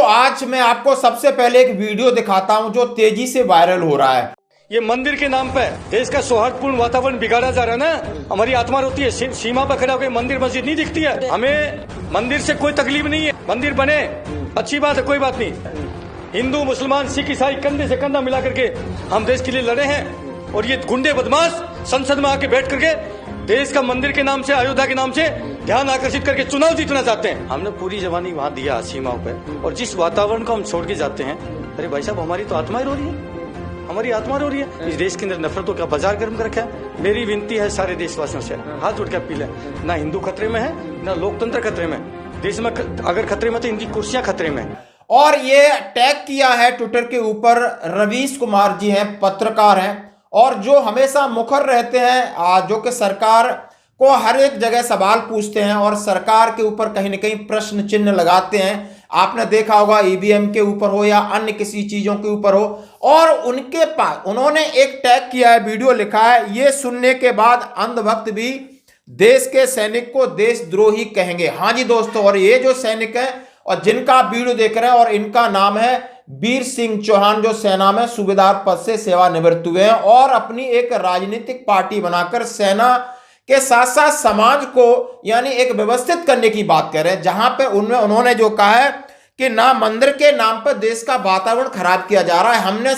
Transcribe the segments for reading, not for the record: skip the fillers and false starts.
आज मैं आपको सबसे पहले एक वीडियो दिखाता हूं जो तेजी से वायरल हो रहा है। ये मंदिर के नाम पे देश का सौहार्दपूर्ण वातावरण बिगाड़ा जा रहा है ना। हमारी आत्मा रोती है, सीमा पर खड़ा होकर मंदिर मस्जिद नहीं दिखती है। हमें मंदिर से कोई तकलीफ नहीं है, मंदिर बने अच्छी बात है, कोई बात नहीं। हिंदू मुसलमान सिख ईसाई कंधे से कंधा मिला करके हम देश के लिए लड़े हैं, और ये गुंडे बदमाश संसद में आके बैठ करके देश का मंदिर के नाम से, अयोध्या के नाम से ध्यान आकर्षित करके चुनाव जीतना चाहते हैं। हमने पूरी जवानी वहां दिया सीमाओं पे, और जिस वातावरण को हम छोड़ के जाते हैं, अरे भाई साहब हमारी तो आत्मा ही रो रही है, हमारी आत्मा रो रही है। इस देश के अंदर नफरतों का बाजार गर्म कर रखा है। मेरी विनती है सारे देशवासियों से, हाथ जोड़ के अपील है, ना हिंदू खतरे में है, ना लोकतंत्र खतरे में। देश में अगर खतरे में तो इनकी कुर्सियां खतरे में। और ये टैग किया है ट्विटर के ऊपर रवीश कुमार जी हैं, पत्रकार हैं, और जो हमेशा मुखर रहते हैं, जो कि सरकार को हर एक जगह सवाल पूछते हैं और सरकार के ऊपर कहीं ना कहीं प्रश्न चिन्ह लगाते हैं। आपने देखा होगा ईवीएम के ऊपर हो या अन्य किसी चीजों के ऊपर हो, और उनके पास उन्होंने एक टैग किया है, वीडियो लिखा है, ये सुनने के बाद अंधभक्त भी देश के सैनिक को देशद्रोही कहेंगे। हाँ जी दोस्तों, और ये जो सैनिक है और जिनका वीडियो देख रहे हैं, और इनका नाम है वीर सिंह चौहान, जो सेना में सूबेदार पद से सेवानिवृत्त हुए हैं और अपनी एक राजनीतिक पार्टी बनाकर सेना के साथ साथ समाज को यानी एक व्यवस्थित करने की बात कर रहे हैं, जहां पे उन्होंने जो कहा है कि ना मंदिर के नाम पर देश का वातावरण खराब किया जा रहा है। हमने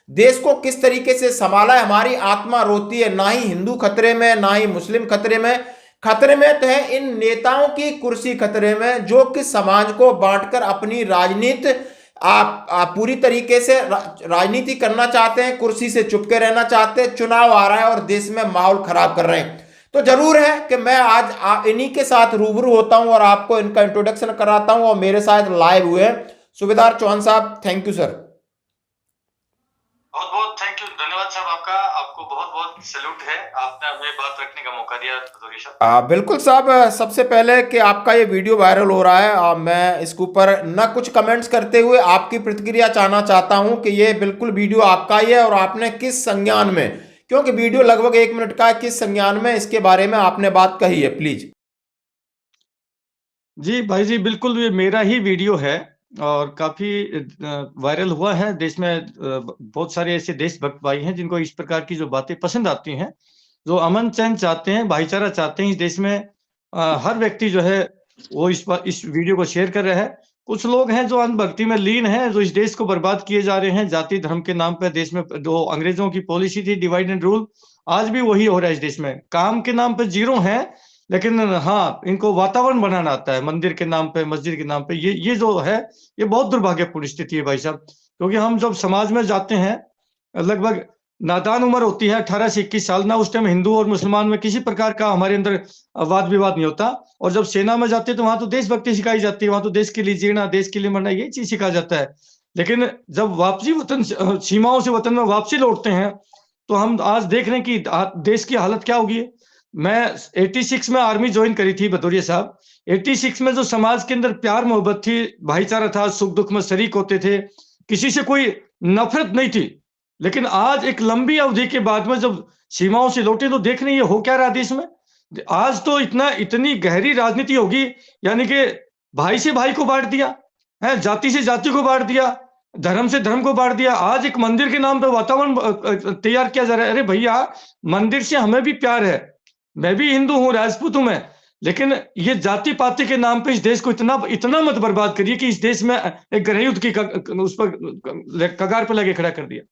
देश को किस तरीके से संभाला है, हमारी आत्मा रोती है। ना ही हिंदू खतरे में, ना ही मुस्लिम खतरे में, खतरे में तो है इन नेताओं की कुर्सी खतरे में, जो कि समाज को बांटकर अपनी राजनीति आप पूरी तरीके से राजनीति करना चाहते हैं, कुर्सी से चुपके रहना चाहते हैं। चुनाव आ रहा है और देश में माहौल खराब कर रहे हैं। तो जरूर है कि मैं आज इन्हीं के साथ रूबरू होता हूं और आपको इनका इंट्रोडक्शन कराता हूं, और मेरे साथ लाइव हुए हैं सूबेदार चौहान साहब। थैंक यू सर, बहुत बहुत थैंक यू, धन्यवाद साहब आपका, आपको बहुत बहुत सैल्यूट है, आपने हमें बात रखने का मौका दिया भदौरिया साहब। बिल्कुल साहब, सबसे पहले कि आपका ये वीडियो वायरल हो रहा है, मैं इसके ऊपर न कुछ कमेंट्स करते हुए आपकी प्रतिक्रिया चाहना चाहता हूं कि ये बिल्कुल वीडियो आपका ही है और आपने किस संज्ञान में, क्योंकि वीडियो लगभग 1 मिनट का है, किस संज्ञान में इसके बारे में आपने बात कही है, प्लीज। जी भाई जी, बिल्कुल ये मेरा ही वीडियो है और काफी वायरल हुआ है। देश में बहुत सारे ऐसे देशभक्त भाई हैं जिनको इस प्रकार की जो बातें पसंद आती हैं, जो अमन चैन चाहते हैं, भाईचारा चाहते हैं इस देश में। हर व्यक्ति जो है वो इस वीडियो को शेयर कर रहा है। कुछ लोग हैं जो अंधभक्ति में लीन हैं, जो इस देश को बर्बाद किए जा रहे हैं जाति धर्म के नाम पर। देश में जो अंग्रेजों की पॉलिसी थी डिवाइड एंड रूल, आज भी वही हो रहा है इस देश में। काम के नाम पर जीरो है, लेकिन हाँ इनको वातावरण बनाना आता है मंदिर के नाम पे, मस्जिद के नाम पे। ये जो है ये बहुत दुर्भाग्यपूर्ण स्थिति है भाई साहब, क्योंकि हम जब समाज में जाते हैं, लगभग नादान उम्र होती है 18 से 21 साल ना, उस टाइम हिंदू और मुसलमान में किसी प्रकार का हमारे अंदर वाद विवाद नहीं होता। और जब सेना में जाते हैं तो वहां तो देशभक्ति सिखाई जाती है, वहां तो देश के लिए जीना, देश के लिए मरना, ये चीज सिखाया जाता है। लेकिन जब वापसी वतन सीमाओं से वतन में वापसी लौटते हैं तो हम आज देख रहे हैं कि देश की हालत क्या होगी। मैं 86 में आर्मी ज्वाइन करी थी भदौरिया साहब। 86 में जो समाज के अंदर प्यार मोहब्बत थी, भाईचारा था, सुख दुख में शरीक होते थे, किसी से कोई नफरत नहीं थी। लेकिन आज एक लंबी अवधि के बाद में जब सीमाओं से लौटे तो देख रहे हैं ये हो क्या रहा देश में। आज तो इतनी गहरी राजनीति होगी, यानी कि भाई से भाई को बांट दिया है, जाति से जाति को बांट दिया, धर्म से धर्म को बांट दिया। आज एक मंदिर के नाम पे वातावरण तैयार किया जा रहा है। अरे भैया, मंदिर से हमें भी प्यार है, मैं भी हिंदू हूं, राजपूत हूं मैं, लेकिन ये जाति पाति के नाम पे इस देश को इतना मत बर्बाद करिए कि इस देश में एक गृह युद्ध की उस पर कगार पर लगे खड़ा कर दिया।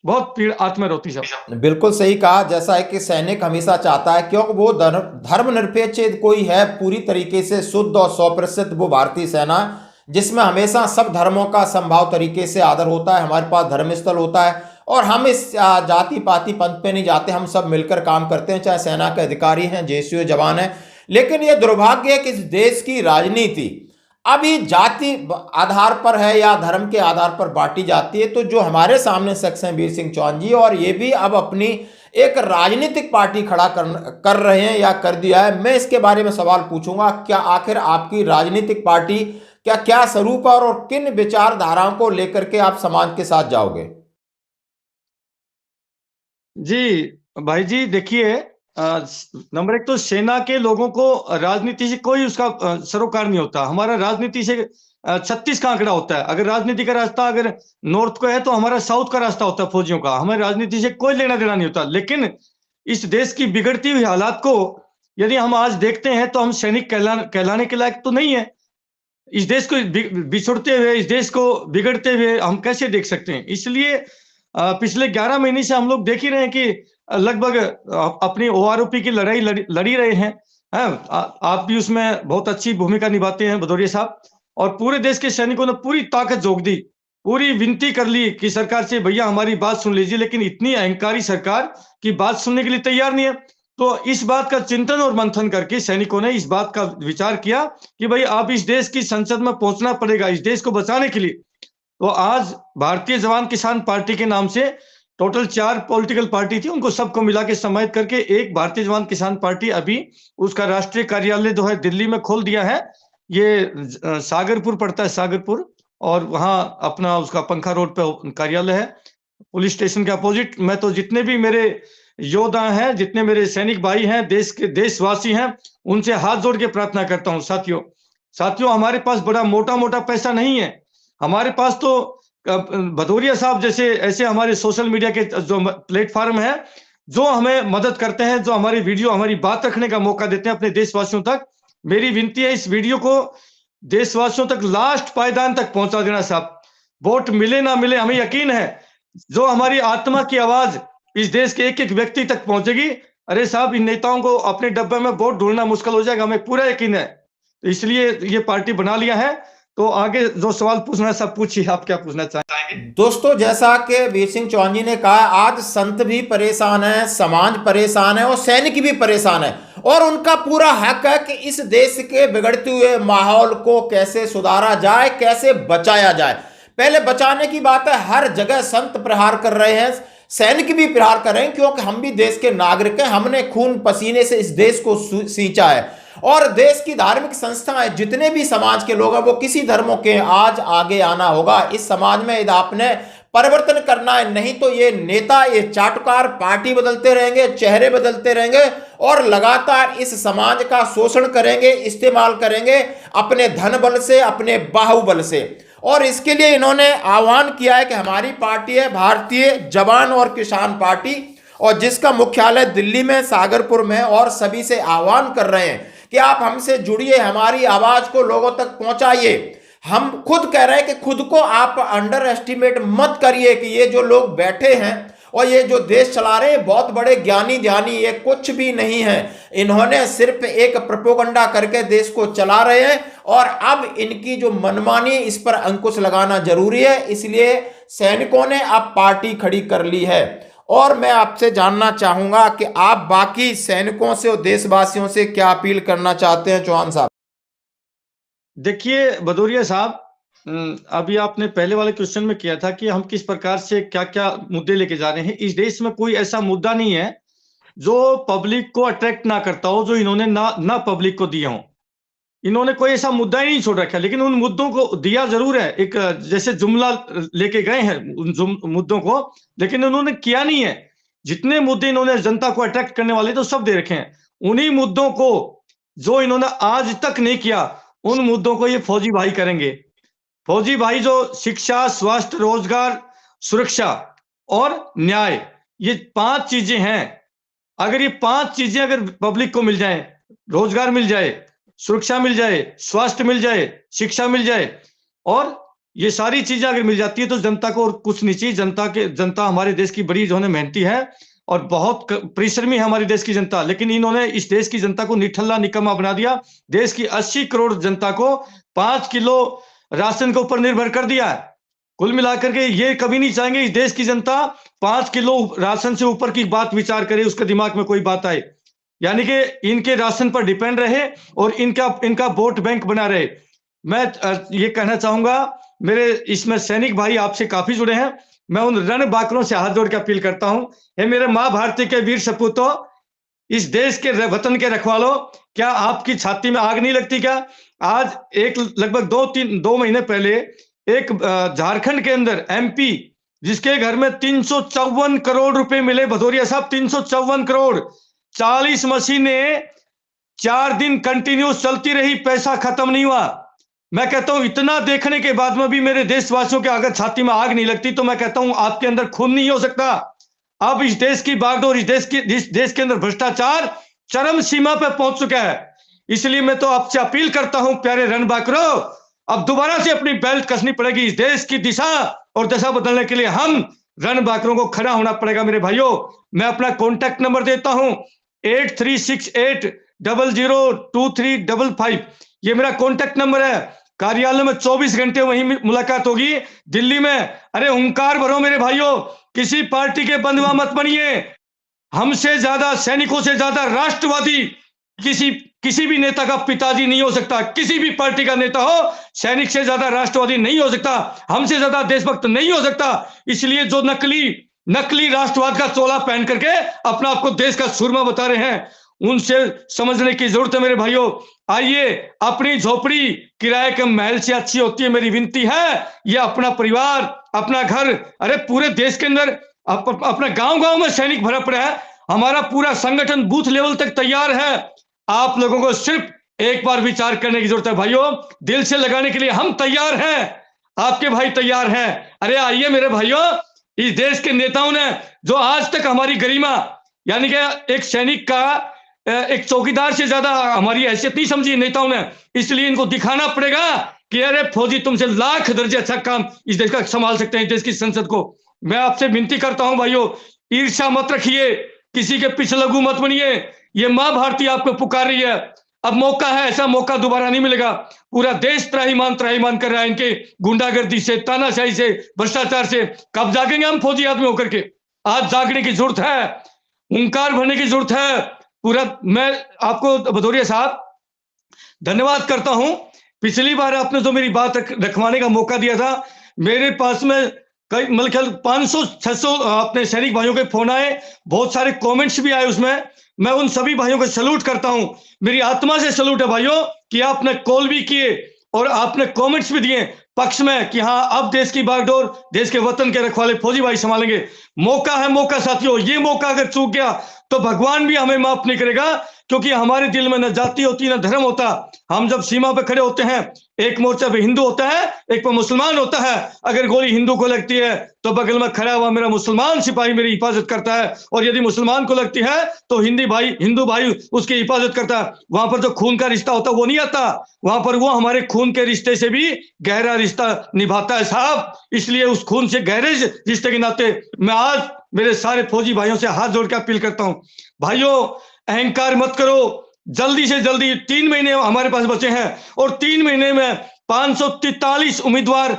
बहुत पीड़ आत्मा रोती सब। बिल्कुल सही कहा, जैसा है कि सैनिक हमेशा चाहता है, क्योंकि वो धर्मनिरपेक्ष कोई है पूरी तरीके से शुद्ध और 100% वो भारतीय सेना, जिसमें हमेशा सब धर्मों का संभाव तरीके से आदर होता है। हमारे पास धर्मस्थल होता है और हम इस जाति पाति पंथ पे नहीं जाते, हम सब मिलकर काम करते हैं, चाहे सेना के अधिकारी हैं, जेसीओ जवान हैं। लेकिन ये दुर्भाग्य है कि इस देश की राजनीति अभी जाति आधार पर है या धर्म के आधार पर बांटी जाती है। तो जो हमारे सामने शख्स हैं वीर सिंह चौहान जी, और ये भी अब अपनी एक राजनीतिक पार्टी खड़ा कर रहे हैं या कर दिया है। मैं इसके बारे में सवाल पूछूंगा, क्या आखिर आपकी राजनीतिक पार्टी क्या स्वरूप है और किन विचारधाराओं को लेकर के आप समाज के साथ जाओगे? जी भाई जी, देखिए, नंबर एक तो सेना के लोगों को राजनीति से कोई उसका सरोकार नहीं होता। हमारा राजनीति से 36 का आंकड़ा होता है। अगर राजनीति का रास्ता अगर नॉर्थ को है तो हमारा साउथ का रास्ता होता है फौजियों का। हमें राजनीति से कोई लेना देना नहीं होता। लेकिन इस देश की बिगड़ती हुई हालात को यदि हम आज देखते हैं तो हम सैनिक कहलाने के लायक तो नहीं है। इस देश को बिछुड़ते हुए, इस देश को बिगड़ते हुए हम कैसे देख सकते हैं? इसलिए पिछले 11 महीने से हम लोग देख ही रहे हैं कि लगभग अपनी OROP की लड़ाई लड़ी रहे हैं। आप भी उसमें बहुत अच्छी भूमिका निभाते हैं भदौरिया साहब। और पूरे देश के सैनिकों ने पूरी ताकत झोंक दी, पूरी विनती कर ली कि सरकार से भैया हमारी बात सुन लीजिए, लेकिन इतनी अहंकारी सरकार की बात सुनने के लिए तैयार नहीं है। तो इस बात का चिंतन और मंथन करके सैनिकों ने इस बात का विचार किया कि भाई आप इस देश की संसद में पहुंचना पड़ेगा इस देश को बचाने के लिए। तो आज भारतीय जवान किसान पार्टी के नाम से टोटल 4 पॉलिटिकल पार्टी थी, उनको सबको मिला के समाहित करके एक भारतीय जवान किसान पार्टी अभी उसका राष्ट्रीय कार्यालय जो है दिल्ली में खोल दिया है। ये सागरपुर पड़ता है, सागरपुर, और वहां अपना उसका पंखा रोड पे कार्यालय है, पुलिस स्टेशन के अपोजिट। मैं तो जितने भी मेरे योद्धा हैं, जितने मेरे सैनिक भाई हैं, देश के देशवासी हैं, उनसे हाथ जोड़ के प्रार्थना करता हूं साथियों हमारे पास बड़ा मोटा पैसा नहीं है। हमारे पास तो भदौरिया साहब जैसे ऐसे हमारे सोशल मीडिया के जो प्लेटफॉर्म है, जो हमें मदद करते हैं, जो हमारी वीडियो हमारी बात रखने का मौका देते हैं अपने देशवासियों तक। मेरी विनती है इस वीडियो को देशवासियों तक लास्ट पायदान तक पहुंचा देना साहब। वोट मिले ना मिले, हमें यकीन है जो हमारी आत्मा की आवाज इस देश के एक व्यक्ति तक पहुंचेगी। अरे साहब, इन नेताओं को अपने डब्बे में वोट ढूंढना मुश्किल हो जाएगा, हमें पूरा यकीन है। तो इसलिए ये पार्टी बना लिया है। तो आगे जो सवाल पूछना है सब पूछिए, आप क्या पूछना चाहेंगे? दोस्तों, जैसा कि वीर सिंह चौहान जी ने कहा, आज संत भी परेशान है, समाज परेशान है और सैनिक भी परेशान है, और उनका पूरा हक है कि इस देश के बिगड़ते हुए माहौल को कैसे सुधारा जाए, कैसे बचाया जाए। पहले बचाने की बात है, हर जगह संत प्रहार कर रहे हैं, सैनिक भी प्रहार कर रहे हैं, क्योंकि हम भी देश के नागरिक हैं, हमने खून पसीने से इस देश को सींचा है। और देश की धार्मिक संस्थाएं, जितने भी समाज के लोग हैं, वो किसी धर्मों के, आज आगे आना होगा इस समाज में। यदि आपने परिवर्तन करना है, नहीं तो ये नेता, ये चाटुकार पार्टी बदलते रहेंगे, चेहरे बदलते रहेंगे और लगातार इस समाज का शोषण करेंगे, इस्तेमाल करेंगे अपने धन बल से, अपने बाहुबल से। और इसके लिए इन्होंने आह्वान किया है कि हमारी पार्टी है भारतीय जवान और किसान पार्टी, और जिसका मुख्यालय दिल्ली में सागरपुर में, और सभी से आह्वान कर रहे हैं कि आप हमसे जुड़िए, हमारी आवाज को लोगों तक पहुंचाइए। हम खुद कह रहे हैं कि खुद को आप अंडर एस्टिमेट मत करिए कि ये जो लोग बैठे हैं और ये जो देश चला रहे हैं बहुत बड़े ज्ञानी ध्यानी, ये कुछ भी नहीं है। इन्होंने सिर्फ एक प्रोपेगेंडा करके देश को चला रहे हैं, और अब इनकी जो मनमानी, इस पर अंकुश लगाना जरूरी है। इसलिए सैनिकों ने अब पार्टी खड़ी कर ली है। और मैं आपसे जानना चाहूंगा कि आप बाकी सैनिकों से और देशवासियों से क्या अपील करना चाहते हैं, चौहान साहब? देखिए भदौरिया साहब, अभी आपने पहले वाले क्वेश्चन में किया था कि हम किस प्रकार से क्या क्या मुद्दे लेके जा रहे हैं। इस देश में कोई ऐसा मुद्दा नहीं है जो पब्लिक को अट्रैक्ट ना करता हो, जो इन्होंने ना पब्लिक को दिया हो। इन्होंने कोई ऐसा मुद्दा ही नहीं छोड़ रखा, लेकिन उन मुद्दों को दिया जरूर है, एक जैसे जुमला लेके गए हैं उन मुद्दों को, लेकिन उन्होंने किया नहीं है। जितने मुद्दे इन्होंने जनता को अट्रैक्ट करने वाले तो सब दे रखे हैं। उन्हीं मुद्दों को जो इन्होंने आज तक नहीं किया, उन मुद्दों को ये फौजी भाई करेंगे। फौजी भाई जो शिक्षा, स्वास्थ्य, रोजगार, सुरक्षा और न्याय, ये 5 चीजें हैं। अगर ये 5 चीजें अगर पब्लिक को मिल जाए, रोजगार मिल जाए, सुरक्षा मिल जाए, स्वास्थ्य मिल जाए, शिक्षा मिल जाए, और ये सारी चीजें अगर मिल जाती है तो जनता को और कुछ नहीं चाहिए। जनता हमारे देश की बड़ी जो है मेहनती है और बहुत परिश्रमी है हमारी देश की जनता, लेकिन इन्होंने इस देश की जनता को निठल्ला निकम्मा बना दिया। देश की 80 करोड़ जनता को 5 किलो राशन के ऊपर निर्भर कर दिया है। कुल मिलाकर के ये कभी नहीं चाहेंगे इस देश की जनता 5 किलो राशन से ऊपर की बात विचार करे, उसके दिमाग में कोई बात आए, यानी कि इनके राशन पर डिपेंड रहे और इनका वोट बैंक बना रहे। मैं ये कहना चाहूंगा, मेरे इसमें सैनिक भाई आपसे काफी जुड़े हैं, मैं उन रण बाकरों से हाथ जोड़ के अपील करता हूं, हे मेरे मां भारती के वीर सपूतों, इस देश के वतन के रखवालों, क्या आपकी छाती में आग नहीं लगती क्या? आज एक लगभग 2 महीने पहले एक झारखंड के अंदर MP जिसके घर में 354 करोड़ रुपए मिले, भदौरिया साहब 354 करोड़, 40 मशीनें 4 दिन कंटिन्यूस चलती रही, पैसा खत्म नहीं हुआ। मैं कहता हूं इतना देखने के बाद में भी मेरे देशवासियों के अगर छाती में आग नहीं लगती तो मैं कहता हूं आपके अंदर खून नहीं हो सकता। अब इस देश की बागडोर, इस देश के अंदर भ्रष्टाचार चरम सीमा पर पहुंच चुका है। इसलिए मैं तो आपसे अपील करता हूं प्यारे रणबांकुरों, अब दोबारा से अपनी बेल्ट कसनी पड़ेगी। इस देश की दिशा और दशा बदलने के लिए हम रणबांकुरों को खड़ा होना पड़ेगा मेरे भाइयों। मैं अपना कॉन्टैक्ट नंबर देता हूं 8368002355। ये मेरा कॉन्टैक्ट नंबर है। कार्यालय में 24 घंटे वहीं मुलाकात होगी दिल्ली में। अरे हुंकार भरो मेरे भाइयों, किसी पार्टी के बंधुआ मत बनिए। हमसे ज्यादा, सैनिकों से ज्यादा राष्ट्रवादी किसी भी नेता का पिताजी नहीं हो सकता। किसी भी पार्टी का नेता हो, सैनिक से ज्यादा राष्ट्रवादी नहीं हो सकता, हमसे ज्यादा देशभक्त नहीं हो सकता। इसलिए जो नकली राष्ट्रवाद का चोला पहन करके अपना आपको देश का सूरमा बता रहे हैं, उनसे समझने की जरूरत है मेरे भाइयों। आइए, अपनी झोपड़ी किराए के महल से अच्छी होती है। मेरी विनती है, ये अपना परिवार, अपना घर, अरे पूरे देश के अंदर अपना गांव में सैनिक भरा पड़ा है। हमारा पूरा संगठन बूथ लेवल तक तैयार है। आप लोगों को सिर्फ एक बार विचार करने की जरूरत है भाइयों। दिल से लगाने के लिए हम तैयार हैं, आपके भाई तैयार हैं। अरे आइए मेरे भाइयों, इस देश के नेताओं ने जो आज तक हमारी गरिमा, यानी कि एक सैनिक का, एक चौकीदार से ज्यादा हमारी हैसियत नहीं समझी नेताओं ने। इसलिए इनको दिखाना पड़ेगा कि अरे फौजी तुमसे लाख दर्जे अच्छा काम इस देश का संभाल सकते हैं, इस देश की संसद को। मैं आपसे विनती करता हूं भाइयों, ईर्ष्या मत रखिए, किसी के पीछे लघु मत बनिए। ये मां भारती आपको पुकार रही है। अब मौका है, ऐसा मौका दोबारा नहीं मिलेगा। पूरा देश त्राहिमाम कर रहा है इनके गुंडागर्दी से, तानाशाही से, भ्रष्टाचार से। कब जागेंगे हम फौजी आदमी होकर के? आज जागने की जरूरत है, हुंकार भरने की जरूरत है। पूरा मैं आपको भदौरिया साहब धन्यवाद करता हूं। पिछली बार आपने जो मेरी बात रखवाने का मौका दिया था, मेरे पास में कई मतलब 500-600 अपने सैनिक भाइयों के फोन आए, बहुत सारे कमेंट्स भी आए उसमें। मैं उन सभी भाइयों को सैल्यूट करता हूं, मेरी आत्मा से सैल्यूट है भाइयों कि आपने कॉल भी किए और आपने कमेंट्स भी दिए पक्ष में कि हाँ, अब देश की बागडोर, देश के वतन के रखवाले फौजी भाई संभालेंगे। मौका है, मौका साथियों। ये मौका अगर चूक गया तो भगवान भी हमें माफ नहीं करेगा, क्योंकि हमारे दिल में न जाति होती न धर्म होता। हम जब सीमा पे खड़े होते हैं, एक मोर्चा पे हिंदू होता है, एक पे मुसलमान होता है। अगर गोली हिंदू को लगती है तो बगल में खड़ा हुआ मेरा मुसलमान सिपाही मेरी हिफाजत करता है, और यदि मुसलमान को लगती है तो हिंदू भाई उसकी हिफाजत करता है। वहां पर जो खून का रिश्ता होता है वो नहीं आता, वहां पर वो हमारे खून के रिश्ते से भी गहरा रिश्ता निभाता है साहब। इसलिए उस खून से गहरे रिश्ते के नाते मैं आज मेरे सारे फौजी भाइयों से हाथ जोड़ के अपील करता हूं, भाइयों अहंकार मत करो। जल्दी से जल्दी 3 महीने हमारे पास बचे हैं, और 3 महीने में 543 उम्मीदवार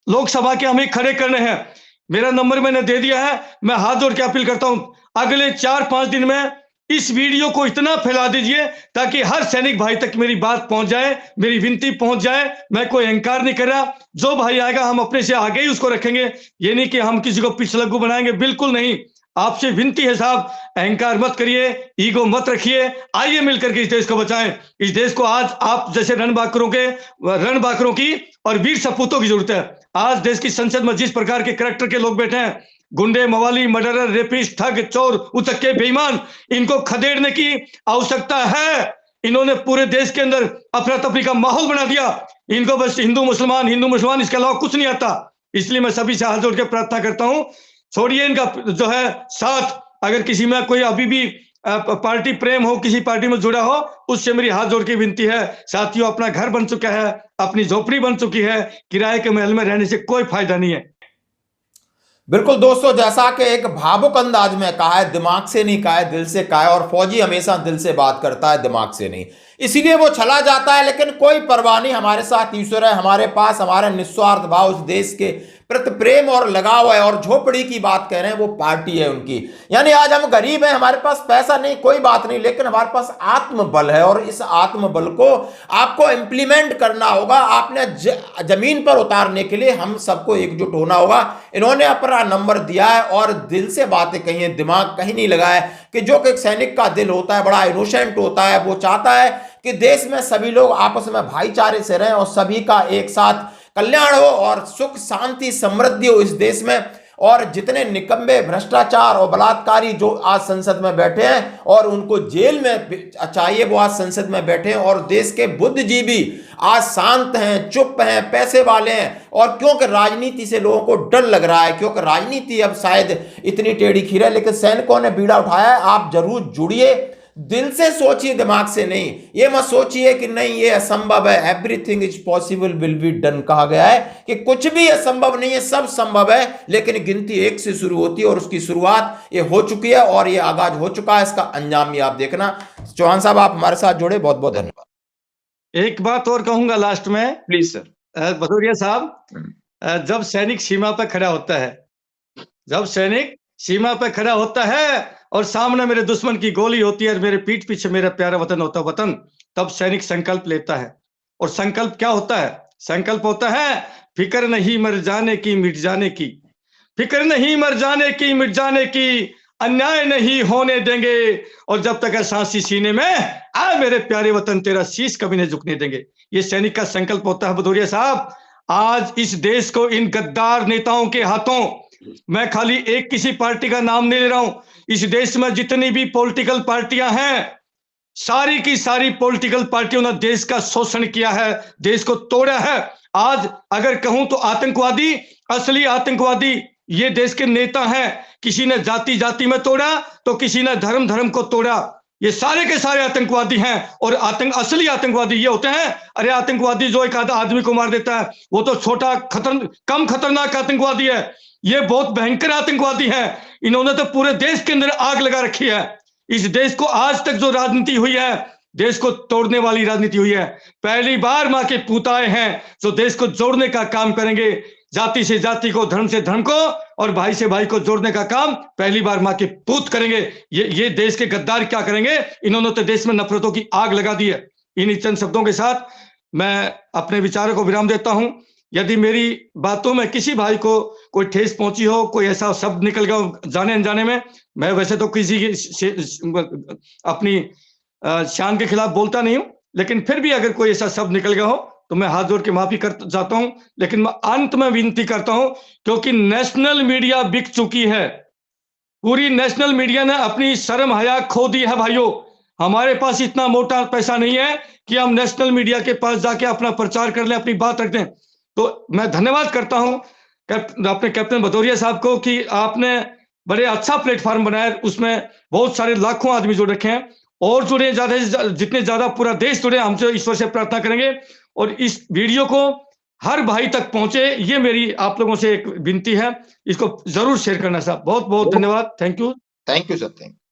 लोकसभा के हमें खड़े करने हैं। मेरा नंबर मैंने दे दिया है। मैं हाथ जोड़ के अपील करता हूं, अगले 4-5 दिन में इस वीडियो को इतना फैला दीजिए ताकि हर सैनिक भाई तक मेरी बात पहुंच जाए, मेरी विनती पहुंच जाए। मैं कोई अहंकार नहीं कर रहा, जो भाई आएगा हम अपने से आगे ही उसको रखेंगे। ये नहीं कि हम किसी को पिछलग्गू बनाएंगे, बिल्कुल नहीं। आपसे विनती है साहब, अहंकार मत करिए, ईगो मत रखिए। आइए मिलकर के इस देश को बचाएं। इस देश को आज आप जैसे रणबांकुरों की और वीर सपूतों की जरूरत है। आज देश की संसद में जिस प्रकार के कैरेक्टर के लोग बैठे हैं, गुंडे, मवाली, मर्डरर, रेपिस्ट, ठग, चोर, उचक्के, बेईमान, इनको खदेड़ने की आवश्यकता है। इन्होंने पूरे देश के अंदर अफरा तफरी का माहौल बना दिया। इनको बस हिंदू मुसलमान इसके अलावा कुछ नहीं आता। इसलिए मैं सभी से हाथ जोड़ के प्रार्थना करता हूं, छोड़िए इनका जो है साथ। अगर किसी में कोई अभी भी पार्टी प्रेम हो, किसी पार्टी में जुड़ा हो, उससे मेरी हाथ जोड़ के विनती है। साथियों, अपना घर बन चुका है, अपनी झोपड़ी बन चुकी है, किराए के महल में रहने से कोई फायदा नहीं है। बिल्कुल दोस्तों, जैसा कि एक भावुक अंदाज में कहा है, दिमाग से नहीं कहा है, दिल से कहा है। और फौजी हमेशा दिल से बात करता है, दिमाग से नहीं। इसीलिए वो चला जाता है, लेकिन कोई परवाह नहीं, हमारे साथ ईश्वर है हमारे पास। हमारा निस्वार्थ भाव उस देश के प्रति प्रेम और लगाव है। और झोपड़ी की बात कह रहे हैं, वो पार्टी है उनकी। यानी आज हम गरीब हैं, हमारे पास पैसा नहीं, कोई बात नहीं, लेकिन हमारे पास आत्मबल है। और इस आत्मबल को आपको इंप्लीमेंट करना होगा। आपने जमीन पर उतारने के लिए हम सबको एकजुट होना होगा। इन्होंने अपना नंबर दिया है और दिल से बातें कही हैं, दिमाग कहीं नहीं लगा है। कि जो कि एक सैनिक का दिल होता है, बड़ा इनोसेंट होता है, वो चाहता है कि देश में सभी लोग आपस में भाईचारे से रहें और सभी का एक साथ कल्याण हो और सुख शांति समृद्धि हो इस देश में। और जितने निकम्बे भ्रष्टाचार और बलात्कारी जो आज संसद में बैठे हैं और उनको जेल में चाहिए वो आज संसद में बैठे हैं, और देश के बुद्धिजीवी आज शांत हैं, चुप हैं, पैसे वाले हैं। और क्योंकि राजनीति से लोगों को डर लग रहा है, क्योंकि राजनीति अब शायद इतनी टेढ़ी खीर है, लेकिन सैनिकों ने बीड़ा उठाया है। आप जरूर जुड़िए, दिल से सोचिए, दिमाग से नहीं। ये मत सोचिए कि नहीं ये असंभव है। Everything is possible will be done कहा गया है कि कुछ भी असंभव नहीं है, सब संभव है। लेकिन गिनती 1 से शुरू होती है और उसकी शुरुआत ये हो चुकी है और ये आगाज हो चुका है। इसका अंजाम ये आप देखना। चौहान साहब आप हमारे साथ जुड़े, बहुत बहुत धन्यवाद। एक बात और कहूंगा लास्ट में, प्लीज सर। भदौरिया साहब, जब सैनिक सीमा पर खड़ा होता है, जब सैनिक सीमा पर खड़ा होता है और सामने मेरे दुश्मन की गोली होती है और मेरे पीठ पीछे मेरा प्यारा वतन होता है वतन, तब सैनिक संकल्प लेता है। और संकल्प क्या होता है? संकल्प होता है फिक्र नहीं मर जाने की मिट जाने की, फिक्र नहीं मर जाने की मिट जाने की, अन्याय नहीं होने देंगे, और जब तक है सांसी सीने में आ मेरे प्यारे वतन तेरा शीश कभी नहीं झुकने देंगे। ये सैनिक का संकल्प होता है भदौरिया साहब। आज इस देश को इन गद्दार नेताओं के हाथों, मैं खाली एक किसी पार्टी का नाम नहीं ले रहा हूं, इस देश में जितनी भी पॉलिटिकल पार्टियां हैं, सारी की सारी पॉलिटिकल पार्टियों ने देश का शोषण किया है, देश को तोड़ा है। आज अगर कहूं तो आतंकवादी, असली आतंकवादी ये देश के नेता हैं। किसी ने जाति जाति में तोड़ा तो किसी ने धर्म धर्म को तोड़ा। ये सारे के सारे आतंकवादी हैं। और असली आतंकवादी ये होते हैं, अरे आतंकवादी जो एक आधा आदमी को मार देता है वो तो छोटा कम खतरनाक आतंकवादी है। ये बहुत भयंकर आतंकवादी है। इन्होंने तो पूरे देश के अंदर आग लगा रखी है। इस देश को आज तक जो राजनीति हुई है, देश को तोड़ने वाली राजनीति हुई है। पहली बार मां के पूत आए हैं जो देश को जोड़ने का काम करेंगे, जाति से जाति को, धर्म से धर्म को और भाई से भाई को जोड़ने का काम पहली बार मां के पूत करेंगे। ये देश के गद्दार क्या करेंगे? इन्होंने तो देश में नफरतों की आग लगा दी है। इन चंद शब्दों के साथ मैं अपने विचारों को विराम देता हूं। यदि मेरी बातों में किसी भाई को कोई ठेस पहुंची हो, कोई ऐसा शब्द निकल गया जाने अनजाने में, मैं वैसे तो किसी की अपनी शान के खिलाफ बोलता नहीं हूं, लेकिन फिर भी अगर कोई ऐसा शब्द निकल गया हो तो मैं हाथ जोड़ के माफी कर जाता हूं। लेकिन मैं अंत में विनती करता हूं, क्योंकि नेशनल मीडिया बिक चुकी है, पूरी नेशनल मीडिया ने अपनी शर्म हया खो दी है। भाइयों, हमारे पास इतना मोटा पैसा नहीं है कि हम नेशनल मीडिया के पास जाके अपना प्रचार कर लें, अपनी बात रख दें। तो मैं धन्यवाद करता हूं अपने कैप्टन भदौरिया साहब को कि आपने बड़े अच्छा प्लेटफॉर्म बनाया, उसमें बहुत सारे लाखों आदमी जुड़ रखे हैं और जुड़े, ज्यादा जितने ज्यादा पूरा देश जुड़े, हमसे ईश्वर से प्रार्थना करेंगे और इस वीडियो को हर भाई तक पहुंचे, ये मेरी आप लोगों से एक विनती है। इसको जरूर शेयर करना साहब। बहुत बहुत धन्यवाद। Thank you sir. थैंक